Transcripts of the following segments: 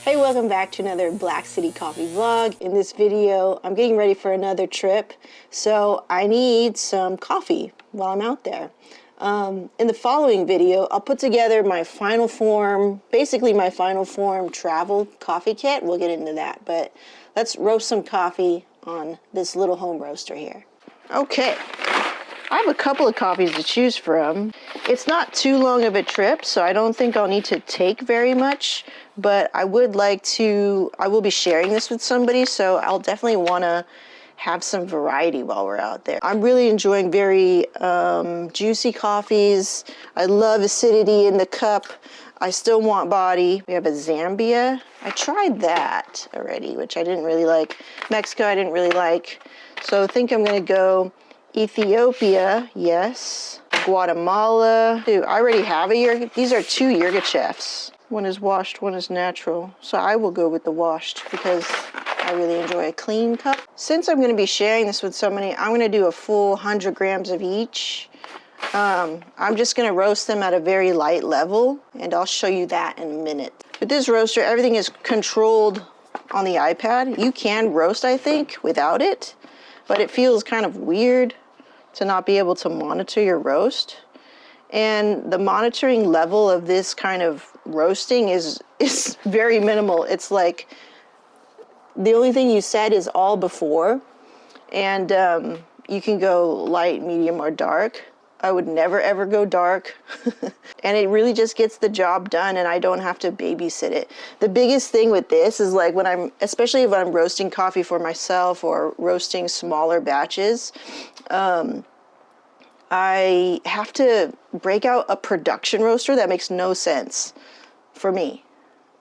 Hey, welcome back to another Black City Coffee vlog. In this video, I'm getting ready for another trip, so I need some coffee while I'm out there. In the following video, I'll put together my final form, basically my final form travel coffee kit. We'll get into that, but let's roast some coffee on this little home roaster here. Okay. I have a couple of coffees to choose from. It's not too long of a trip, so I don't think I'll need to take very much, but I will be sharing this with somebody, so I'll definitely want to have some variety while we're out there. I'm really enjoying very juicy coffees. I love acidity in the cup. I still want body. We have a Zambia. I tried that already, which I didn't really like. Mexico, I didn't really like. So I think I'm gonna go Ethiopia, yes. Guatemala. Dude, I already have a these are two Yirgachefs. One is washed, one is natural. So I will go with the washed because I really enjoy a clean cup. Since I'm gonna be sharing this with somebody, I'm gonna do a full 100 grams of each. I'm just gonna roast them at a very light level, and I'll show you that in a minute. With this roaster, everything is controlled on the iPad. You can roast, I think, without it, but it feels kind of weird to not be able to monitor your roast. And the monitoring level of this kind of roasting is very minimal. It's like the only thing you set is all before, and you can go light, medium, or dark. I would never ever go dark. And it really just gets the job done, and I don't have to babysit it. The biggest thing with this is like especially if I'm roasting coffee for myself or roasting smaller batches, I have to break out a production roaster that makes no sense for me.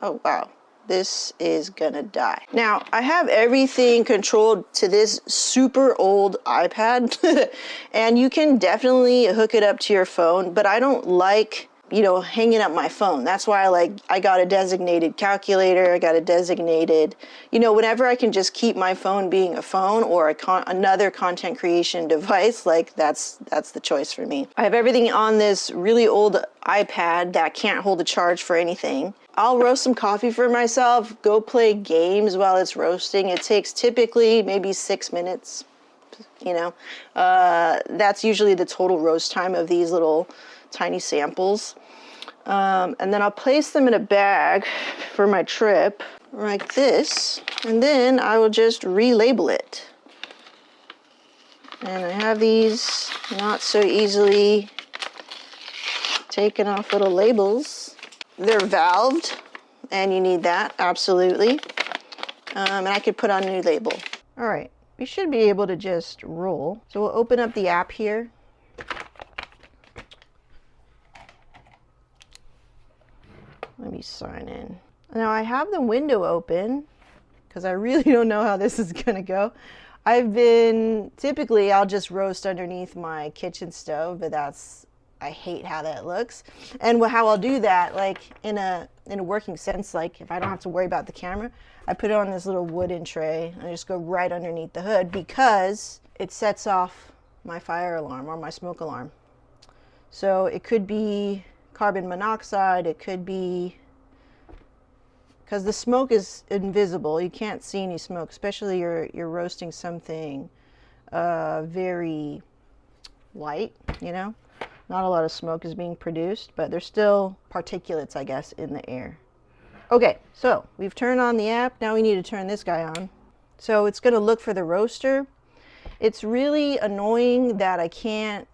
Oh, wow. This is gonna die. Now, I have everything controlled to this super old iPad, and you can definitely hook it up to your phone, but I don't like, hanging up my phone. That's why I got a designated calculator, I got a designated, whenever I can just keep my phone being a phone or another content creation device, that's the choice for me. I have everything on this really old iPad that can't hold a charge for anything. I'll roast some coffee for myself, go play games while it's roasting. It takes typically maybe 6 minutes, That's usually the total roast time of these little tiny samples. And then I'll place them in a bag for my trip, like this, and then I will just relabel it. And I have these not so easily taken off little labels. They're valved, and you need that, absolutely. And I could put on a new label. All right, we should be able to just roll. So we'll open up the app here. Let me sign in. Now I have the window open because I really don't know how this is gonna go. Typically I'll just roast underneath my kitchen stove, but I hate how that looks. And how I'll do that, like in a working sense, like if I don't have to worry about the camera, I put it on this little wooden tray and I just go right underneath the hood because it sets off my fire alarm or my smoke alarm. So it could be carbon monoxide, it could be, because the smoke is invisible, you can't see any smoke, especially you're roasting something very light, Not a lot of smoke is being produced, but there's still particulates, I guess, in the air. Okay, so we've turned on the app. Now we need to turn this guy on. So it's going to look for the roaster. It's really annoying that I can't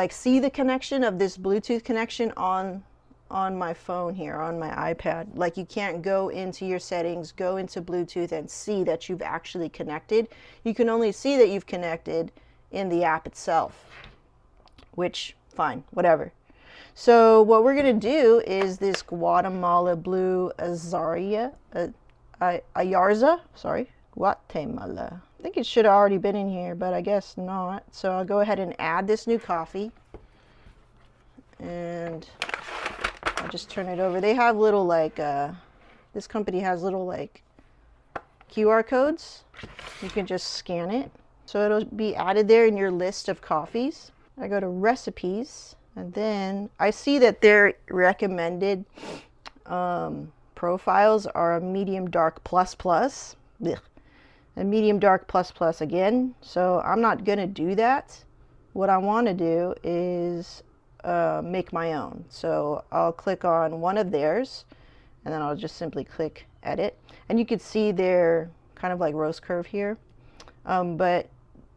see the connection of this Bluetooth connection on my phone here, on my iPad. You can't go into your settings, go into Bluetooth and see that you've actually connected. You can only see that you've connected in the app itself, which fine, whatever. So what we're going to do is this Guatemala Blue Ayarza, Guatemala. I think it should have already been in here, but I guess not. So I'll go ahead and add this new coffee. And I'll just turn it over. They have little this company has little QR codes. You can just scan it. So it'll be added there in your list of coffees. I go to recipes, and then I see that their recommended profiles are a medium dark plus plus. Blech. A medium dark plus plus again. So I'm not gonna do that. What I want to do is make my own. So I'll click on one of theirs, and then I'll just simply click edit. And you can see their kind of like roast curve here. But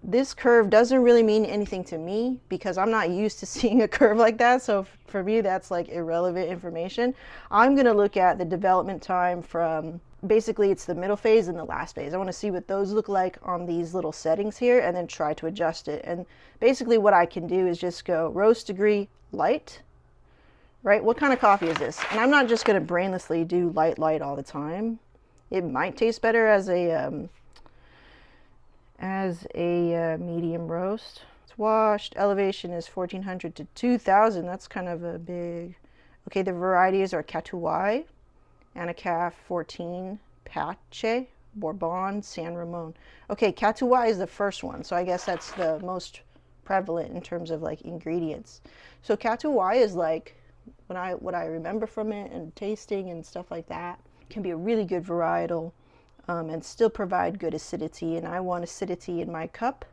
this curve doesn't really mean anything to me because I'm not used to seeing a curve like that. So for me, that's like irrelevant information. I'm going to look at the development time from basically it's the middle phase and the last phase. I want to see what those look like on these little settings here and then try to adjust it. And basically what I can do is just go roast degree light, right? What kind of coffee is this? And I'm not just going to brainlessly do light all the time. It might taste better as a medium roast. It's washed. Elevation is 1400 to 2000. That's kind of a big. Okay, the varieties are Catuai, Anacaf 14, Pache, Bourbon, San Ramon. Okay, Catuai is the first one, so I guess that's the most prevalent in terms of like ingredients. So Catuai is like what I remember from it and tasting and stuff like that. Can be a really good varietal. And still provide good acidity, and I want acidity in my cup.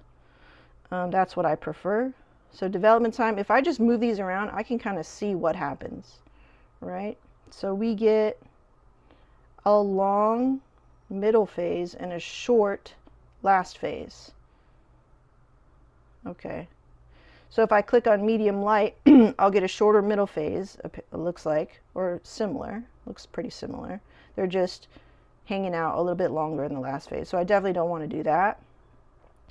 That's what I prefer. So development time, if I just move these around, I can kind of see what happens, right? So we get a long middle phase and a short last phase. Okay. So if I click on medium light, I'll get a shorter middle phase, it looks like, or similar, looks pretty similar. They're just hanging out a little bit longer in the last phase. So I definitely don't want to do that.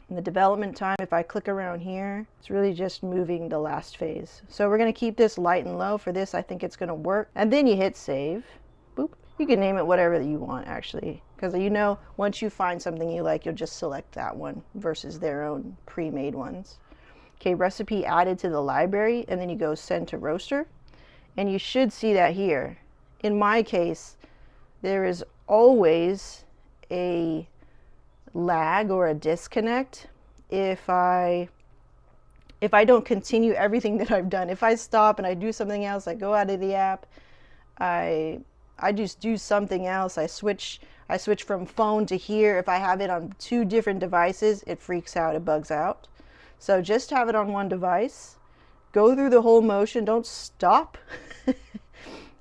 And the development time, if I click around here, it's really just moving the last phase. So we're going to keep this light and low. For this, I think it's going to work. And then you hit save. Boop. You can name it whatever you want, actually. Because you know, once you find something you like, you'll just select that one versus their own pre-made ones. Okay, recipe added to the library. And then you go send to roaster. And you should see that here. In my case, there is always a lag or a disconnect if I don't continue everything that I've done. If I stop and I do something else, I go out of the app, I just do something else, I switch from phone to here. If I have it on two different devices, it freaks out, it bugs out. So just have it on one device, go through the whole motion, don't stop.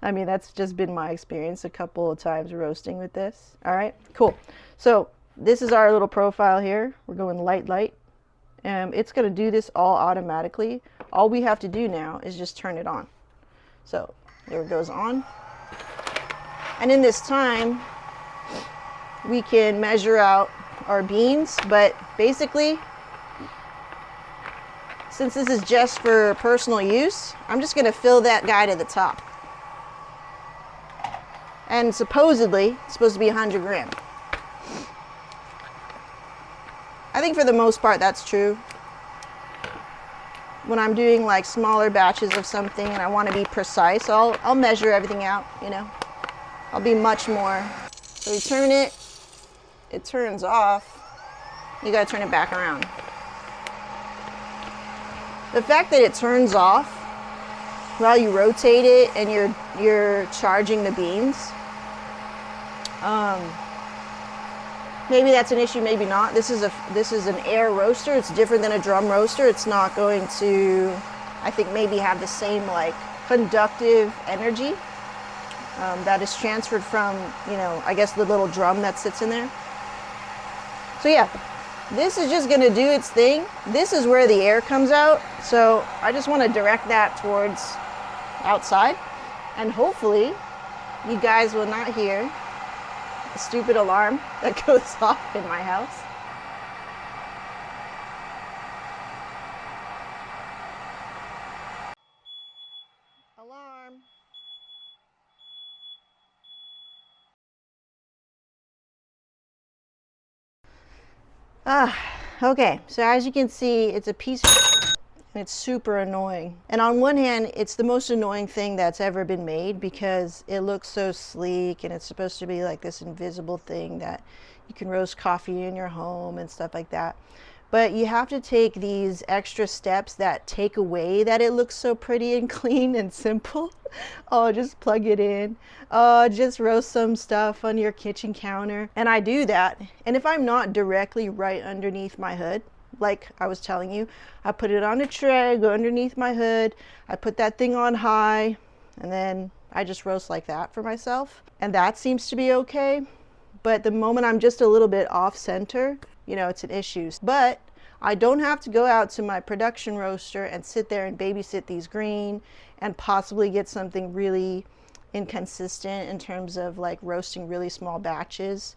I mean, that's just been my experience a couple of times roasting with this. All right, cool. So this is our little profile here. We're going light. It's going to do this all automatically. All we have to do now is just turn it on. So there it goes on. And in this time, we can measure out our beans. But basically, since this is just for personal use, I'm just going to fill that guy to the top. And supposedly, it's supposed to be 100 grams. I think for the most part, that's true. When I'm doing like smaller batches of something and I want to be precise, I'll measure everything out, you know. I'll be much more. So we turn it, it turns off. You gotta turn it back around. The fact that it turns off while you rotate it and you're charging the beans, maybe that's an issue, maybe not. This is an air roaster. It's different than a drum roaster. It's not going to, I think, maybe have the same like conductive energy that is transferred from, you know, I guess the little drum that sits in there. So yeah, this is just going to do its thing. This is where the air comes out. So I just want to direct that towards outside, and hopefully you guys will not hear a stupid alarm that goes off in my house. Alarm. Okay, so as you can see, it's a piece of and it's super annoying. And on one hand, it's the most annoying thing that's ever been made because it looks so sleek and it's supposed to be like this invisible thing that you can roast coffee in your home and stuff like that. but you have to take these extra steps that take away that it looks so pretty and clean and simple. Oh, just plug it in. Just roast some stuff on your kitchen counter. And I do that. And if I'm not directly right underneath my hood, like I was telling you, I put it on a tray, go underneath my hood, I put that thing on high, and then I just roast like that for myself. And that seems to be okay. But the moment I'm just a little bit off center, you know, it's an issue. But I don't have to go out to my production roaster and sit there and babysit these green and possibly get something really inconsistent in terms of like roasting really small batches.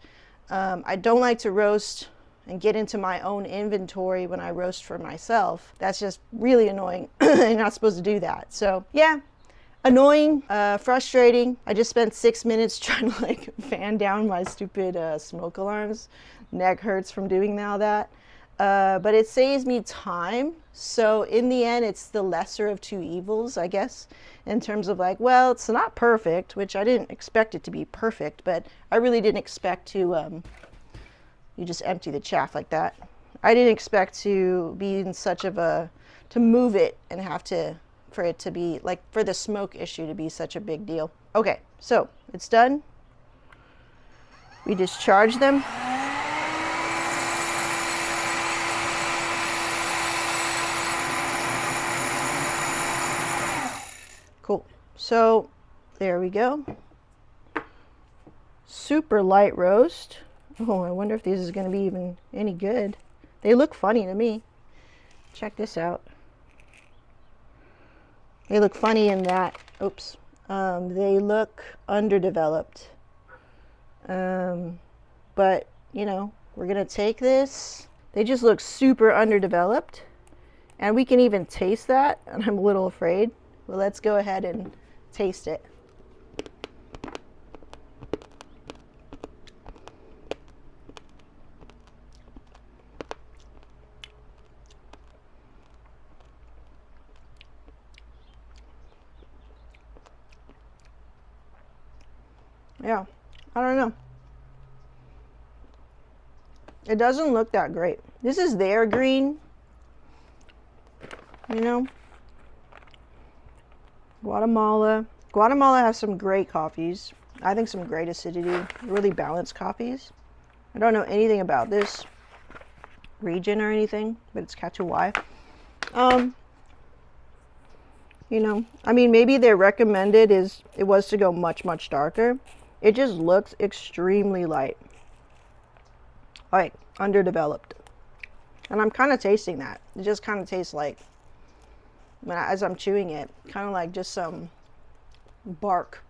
I don't like to roast and get into my own inventory when I roast for myself. That's just really annoying. You're not supposed to do that. So yeah, annoying, frustrating. I just spent 6 minutes trying to like fan down my stupid smoke alarms. Neck hurts from doing all that. But it saves me time. So in the end, it's the lesser of two evils, I guess, in terms of like, well, it's not perfect, which I didn't expect it to be perfect, but I really didn't expect to, you just empty the chaff like that. I didn't expect to be in such of a, to move it and have to, for it to be like, for the smoke issue to be such a big deal. Okay, so it's done. We discharge them. Cool. So there we go. Super light roast. Oh, I wonder if this is going to be even any good. They look funny to me. Check this out. They look funny in that, oops, they look underdeveloped. But, you know, we're going to take this. They just look super underdeveloped. And we can even taste that, and I'm a little afraid. Well, let's go ahead and taste it. Yeah, I don't know. It doesn't look that great. This is their green, you know. Guatemala. Guatemala has some great coffees. I think some great acidity, really balanced coffees. I don't know anything about this region or anything, but it's Catuai. You know, I mean, maybe their recommended it was to go much, much darker. It just looks extremely light. Like, underdeveloped. And I'm kind of tasting that. It just kind of tastes like, as I'm chewing it, kind of like just some bark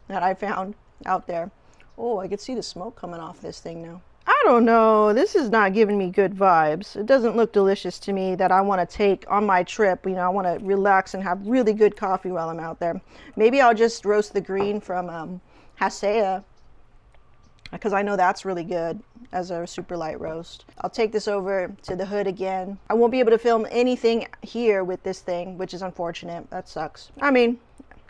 that I found out there. Oh, I can see the smoke coming off this thing now. I don't know. This is not giving me good vibes. It doesn't look delicious to me that I want to take on my trip. You know, I want to relax and have really good coffee while I'm out there. Maybe I'll just roast the green from Hassea, because I know that's really good as a super light roast. I'll take this over to the hood again. I won't be able to film anything here with this thing, which is unfortunate. That sucks. I mean,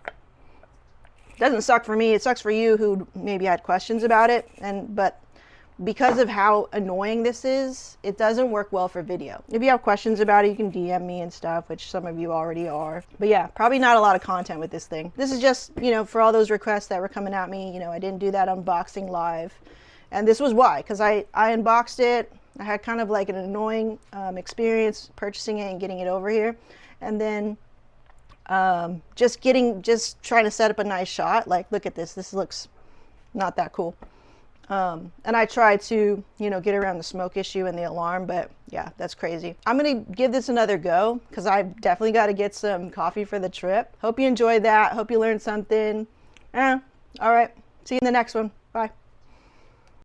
it doesn't suck for me. It sucks for you who maybe had questions about it. But because of how annoying this is, it doesn't work well for video. If you have questions about it, you can DM me and stuff, which some of you already are. But yeah, probably not a lot of content with this thing. This is just, you know, for all those requests that were coming at me, you know, I didn't do that unboxing live. And this was why, because I unboxed it. I had kind of like an annoying experience purchasing it and getting it over here. And then just trying to set up a nice shot. Like, look at this. This looks not that cool. And I tried to, you know, get around the smoke issue and the alarm, but yeah, that's crazy. I'm going to give this another go because I've definitely got to get some coffee for the trip. Hope you enjoyed that. Hope you learned something. All right. See you in the next one. Bye.